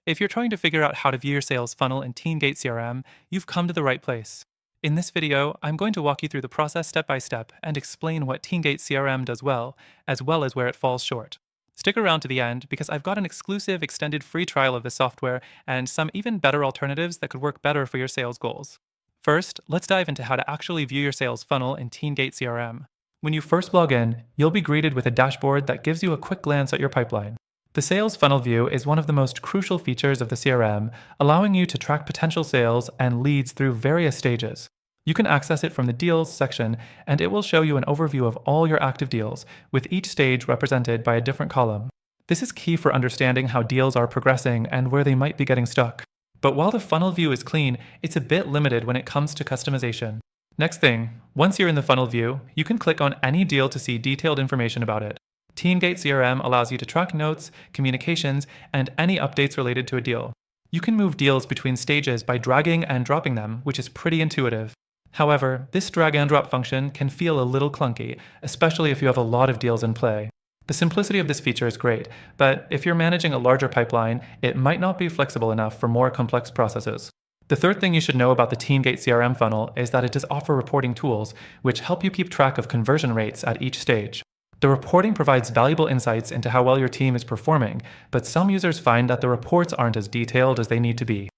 If you're trying to figure out how to view your sales funnel in TeamGate CRM, you've come to the right place. In this video, I'm going to walk you through the process step by step and explain what TeamGate CRM does well as where it falls short. Stick around to the end because I've got an exclusive extended free trial of the software and some even better alternatives that could work better for your sales goals. First, let's dive into how to actually view your sales funnel in TeamGate CRM. When you first log in, you'll be greeted with a dashboard that gives you a quick glance at your pipeline. The sales funnel view is one of the most crucial features of the CRM, allowing you to track potential sales and leads through various stages. You can access it from the Deals section, and it will show you an overview of all your active deals, with each stage represented by a different column. This is key for understanding how deals are progressing and where they might be getting stuck. But while the funnel view is clean, it's a bit limited when it comes to customization. Next thing, once you're in the funnel view, you can click on any deal to see detailed information about it. TeamGate CRM allows you to track notes, communications, and any updates related to a deal. You can move deals between stages by dragging and dropping them, which is pretty intuitive. However, this drag and drop function can feel a little clunky, especially if you have a lot of deals in play. The simplicity of this feature is great, but if you're managing a larger pipeline, it might not be flexible enough for more complex processes. The third thing you should know about the TeamGate CRM funnel is that it does offer reporting tools, which help you keep track of conversion rates at each stage. The reporting provides valuable insights into how well your team is performing, but some users find that the reports aren't as detailed as they need to be.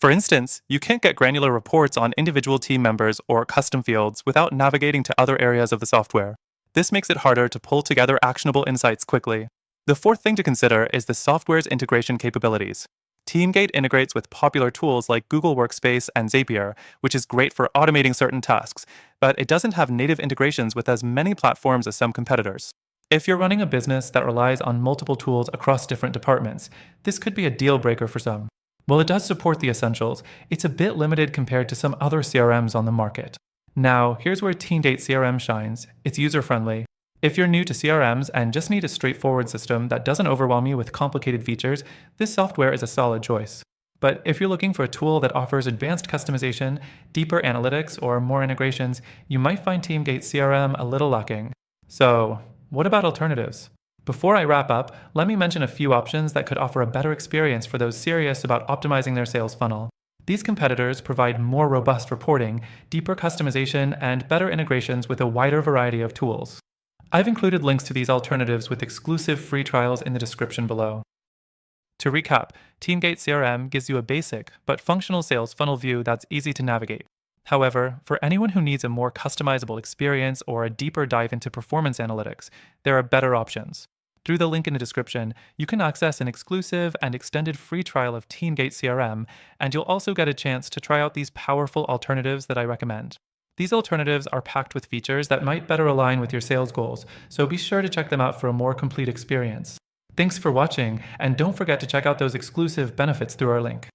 For instance, you can't get granular reports on individual team members or custom fields without navigating to other areas of the software. This makes it harder to pull together actionable insights quickly. The fourth thing to consider is the software's integration capabilities. TeamGate integrates with popular tools like Google Workspace and Zapier, which is great for automating certain tasks, but it doesn't have native integrations with as many platforms as some competitors. If you're running a business that relies on multiple tools across different departments, this could be a deal breaker for some. While it does support the essentials, it's a bit limited compared to some other CRMs on the market. Now, here's where TeamGate CRM shines. It's user-friendly. If you're new to CRMs and just need a straightforward system that doesn't overwhelm you with complicated features, this software is a solid choice. But if you're looking for a tool that offers advanced customization, deeper analytics, or more integrations, you might find TeamGate CRM a little lacking. So, what about alternatives? Before I wrap up, let me mention a few options that could offer a better experience for those serious about optimizing their sales funnel. These competitors provide more robust reporting, deeper customization, and better integrations with a wider variety of tools. I've included links to these alternatives with exclusive free trials in the description below. To recap, TeamGate CRM gives you a basic but functional sales funnel view that's easy to navigate. However, for anyone who needs a more customizable experience or a deeper dive into performance analytics, there are better options. Through the link in the description, you can access an exclusive and extended free trial of TeamGate CRM, and you'll also get a chance to try out these powerful alternatives that I recommend. These alternatives are packed with features that might better align with your sales goals, so be sure to check them out for a more complete experience. Thanks for watching, and don't forget to check out those exclusive benefits through our link.